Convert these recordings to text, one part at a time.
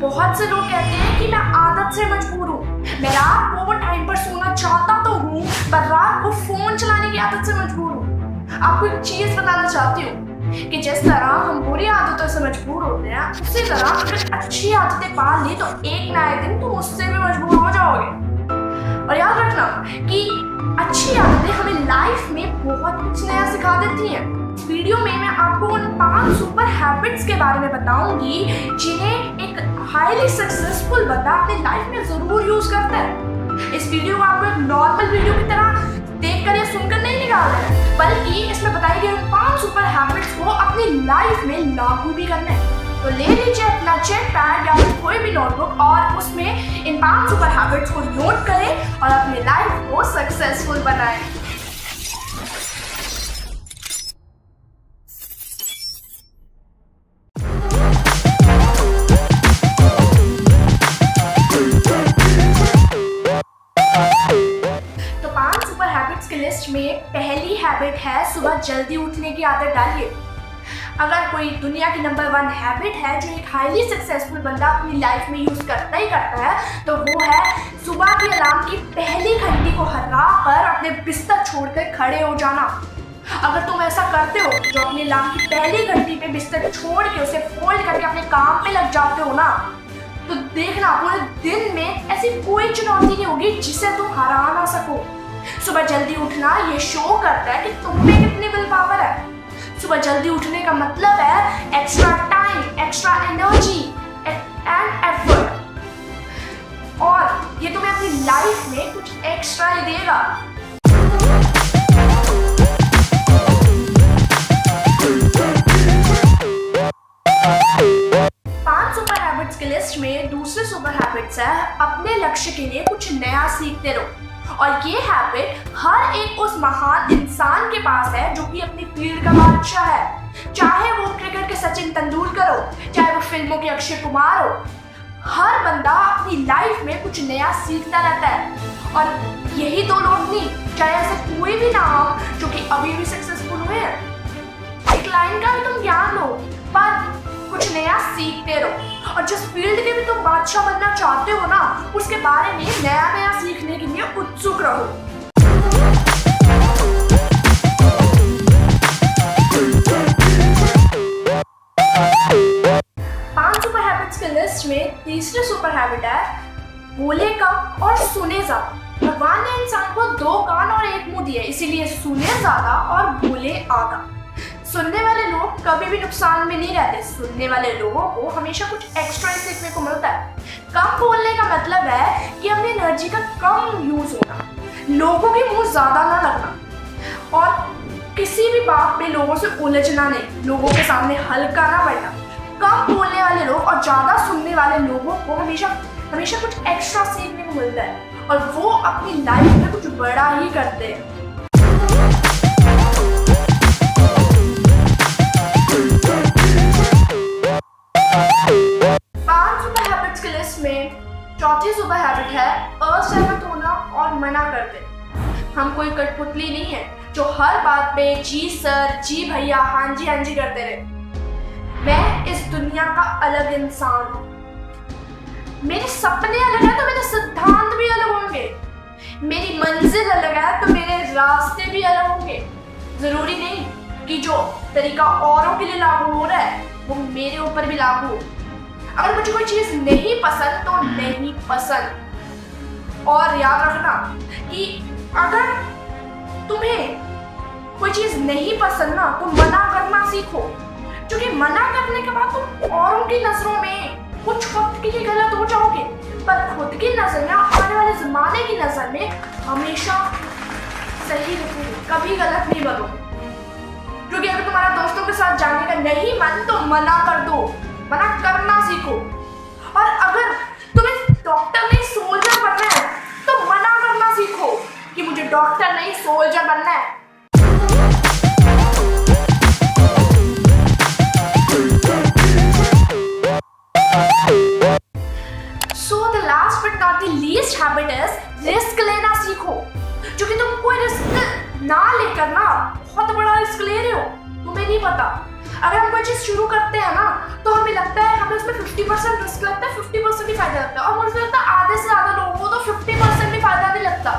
बहुत से लोग कहते हैं कि मैं आदत से मजबूर हूँ, मैं रात को टाइम पर सोना चाहता तो हूँ पर रात को फोन चलाने की आदत से मजबूर हूँ। आपको एक चीज बताना चाहती हूँ कि जिस तरह हम बुरी आदतों से मजबूर होते हैं, उसी तरह अगर अच्छी आदतें पाल ली तो एक ना एक दिन तुम उससे भी मजबूर हो जाओगे। और याद रखना कि अच्छी आदतें हमें लाइफ में बहुत कुछ नया सिखा देती हैं। इस वीडियो में मैं आपको उन 5 सुपर हैबिट्स के बारे में बताऊंगी जिन्हें एक हाईली सक्सेसफुल बंदा अपनी लाइफ में जरूर यूज करता है। इस वीडियो को आपको एक नॉर्मल वीडियो की तरह देखकर या सुनकर नहीं निकालना है, बल्कि इसमें बताई गई 5 सुपर हैबिट्स को अपनी लाइफ में लागू भी करना है। तो ले लीजिए अपना चेक पैड या फिर कोई भी नोटबुक और उसमें इन 5 सुपर हैबिट्स को नोट करें और अपनी लाइफ को सक्सेसफुल बनाएं। तो 5 सुपर हैबिट्स की लिस्ट में पहली हैबिट है सुबह जल्दी उठने की आदत डालिए। अगर कोई दुनिया की नंबर 1 हैबिट है जो एक हाईली सक्सेसफुल बंदा अपनी लाइफ में यूज करता ही करता है तो वो है सुबह की अलार्म की पहली घंटी को हरा कर अपने बिस्तर छोड़कर खड़े हो जाना। अगर तुम ऐसा करते हो जो अपनी अलार्म की पहली घंटी पे बिस्तर छोड़ के उसे फोल्ड करके अपने काम पे लग जाते हो ना, तो देखना पूरे दिन में ऐसी कोई चुनौती नहीं होगी जिसे तुम हरा ना सको। सुबह जल्दी उठना ये शो करता है कि तुम में कितनी विल पावर है। सुबह जल्दी उठने का मतलब है extra time, extra energy and effort, और ये तुम्हें अपनी लाइफ में कुछ एक्स्ट्रा ही देगा। सुपर हैबिट्स की लिस्ट में दूसरे सुपर हैबिट्स है अपने लक्ष्य के लिए कुछ नया सीखते रहो। और ये हैबिट हर एक उस महान इंसान के पास है जो कि अपनी फील्ड का बादशाह है। चाहे वो क्रिकेट के सचिन तेंदुलकर हो, चाहे वो फिल्मों के अक्षय कुमार हो, हर बंदा अपनी लाइफ में कुछ नया सीखता रहता है। और यही 2 लोग नहीं, चाहे ऐसे कोई भी ना हो जो कि अभी भी सक्सेसफुल हुए हैं। एक लाइन का भी तुम ज्ञान लो पर कुछ नया सीखते रहो, और जिस फील्ड के भी तुम बादशाह बनना चाहते हो ना, उसके बारे में नया नया सीखने के लिए उत्सुक रहो। 5 सुपर हैबिट्स की लिस्ट में तीसरी सुपर हैबिट है बोले कम और सुने ज्यादा। भगवान ने इंसान को 2 कान और 1 मुंह दिए, इसीलिए सुने ज्यादा और बोले आधा। सुनने वाले लोग कभी भी नुकसान में नहीं रहते, सुनने वाले लोगों को हमेशा कुछ एक्स्ट्रा सीखने को मिलता है। कम बोलने का मतलब है कि अपनी एनर्जी का कम यूज होना, लोगों के मुंह ज्यादा ना लगना और किसी भी बात में लोगों से उलझना नहीं, लोगों के सामने हल्का ना बनना। कम बोलने वाले लोग और ज्यादा सुनने वाले लोगों को हमेशा कुछ एक्स्ट्रा सीखने को मिलता है और वो अपनी लाइफ में कुछ बड़ा ही करते हैं। 5 सुपर हैबिट्स की लिस्ट में चौथी सुपर हैबिट है असहमत होना और मना कर देना। हम कोई कठपुतली नहीं है जो हर बात पे जी सर, जी भैया, हाँ जी करते रहे। मैं इस दुनिया का अलग इंसान हूँ, मेरे सपने अलग है तो मेरे सिद्धांत भी अलग होंगे, मेरी मंजिल अलग है तो मेरे रास्ते भी अलग होंगे। जरूरी नहीं कि जो तरीका औरों के लिए लागू हो रहा है वो मेरे ऊपर भी लागू हो। अगर मुझे कोई चीज नहीं पसंद तो नहीं पसंद। और याद रखना कि अगर तुम्हें कोई चीज नहीं पसंद ना तो मना करना सीखो, क्योंकि मना करने के बाद तुम औरों की नजरों में कुछ वक्त के लिए गलत हो जाओगे, पर खुद की नजर में, आने वाले जमाने की नजर में हमेशा सही रहोगे, कभी गलत नहीं बनोगे। क्योंकि अगर तुम्हारा दोस्तों के साथ जाने का नहीं मन तो मना कर दो, मना करना सीखो। और अगर तुम्हें डॉक्टर नहीं सोल्जर बनना है तो मना करना सीखो कि मुझे डॉक्टर नहीं सोल्जर बनना है। So the last but not the least habit is risk लेना सीखो। जो कि तुम कोई रिस्क ना लेकर ना बहुत बड़ा रिस्क ले रहे हो, तुम्हें नहीं पता। अगर हम कोई चीज़ शुरू करते हैं ना तो हमें लगता है, हमें उसमें 50% रिस्क लगता है, 50% ही फायदा लगता है। और मुझे लगता है आधे से ज़्यादा लोगों को तो 50% भी फायदा नहीं लगता।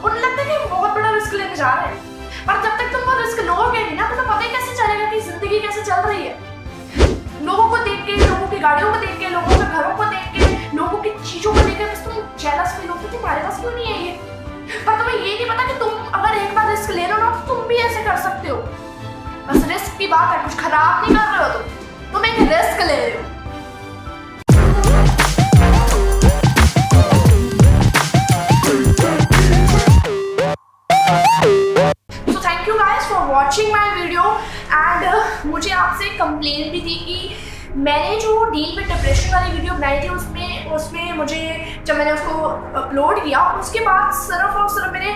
उन्हें लगता है कि हम बहुत बड़ा रिस्क लेने जा रहे हैं, पर जब तक तुम वो रिस्क लोगे नहीं ना तो तुम्हें पता ही कैसे चलेगा कि जिंदगी कैसे चल रही है। लोगों को देख के, लोगों की गाड़ियों को देख के, लोगों के घरों को देख के, लोगों की चीज़ों को देख के बस तुम जेलस फील होते, तुम्हारे पास क्यों नहीं है ये। पर तुम्हें ये नहीं पता कि तुम अगर एक बार रिस्क ले लो ना तो तुम भी ऐसे कर सकते हो। बस रिस्क की बात है, कुछ खराब नहीं कर रहे हो तुम एक रिस्क ले रहे हो। So thank you guys for watching my video and मुझे आपसे कंप्लेन भी थी कि मैंने जो डील विद डिप्रेशन वाली वीडियो बनाई थी उसमें मुझे जब मैंने उसको अपलोड किया उसके बाद सिर्फ और सिर्फ मेरे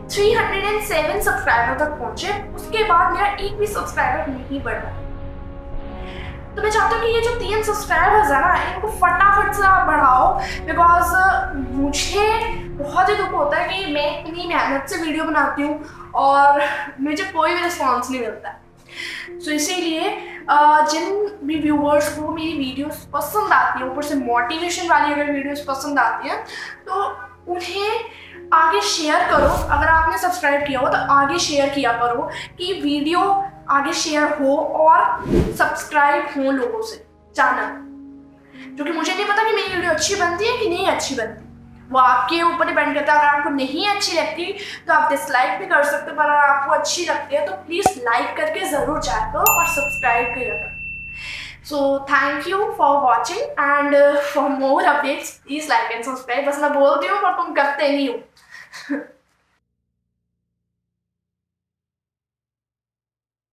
307 सब्सक्राइबर तक पहुंचे। उसके बाद मेरा एक भी सब्सक्राइबर नहीं बढ़ा। तो मैं चाहता हूँ कि ये जो 3 सब्सक्राइबर्स है ना इनको फटाफट से आप बढ़ाओ, बिकॉज मुझे बहुत ही दुख होता है कि मैं इतनी मेहनत से वीडियो बनाती हूँ और मुझे कोई भी रिस्पॉन्स नहीं मिलता है। सो इसीलिए जिन भी व्यूअर्स को मेरी वीडियोस पसंद आती है, ऊपर से मोटिवेशन वाली अगर वीडियोस पसंद आती हैं तो उन्हें आगे शेयर करो। अगर आपने सब्सक्राइब किया हो तो आगे शेयर किया करो कि वीडियो आगे शेयर हो और सब्सक्राइब हो लोगों से चैनल, क्योंकि मुझे नहीं पता कि मेरी वीडियो अच्छी बनती है कि नहीं अच्छी बनती, वो आपके ऊपर डिपेंड करता है। अगर आपको नहीं अच्छी लगती तो आप डिसलाइक भी कर सकते हो, पर अगर आपको अच्छी लगती है तो प्लीज़ लाइक करके ज़रूर जाया करो और सब्सक्राइब करिए करो। So thank you for watching and for more updates please like and subscribe. बस मैं बोलती हूँ पर तुम करते नहीं हो।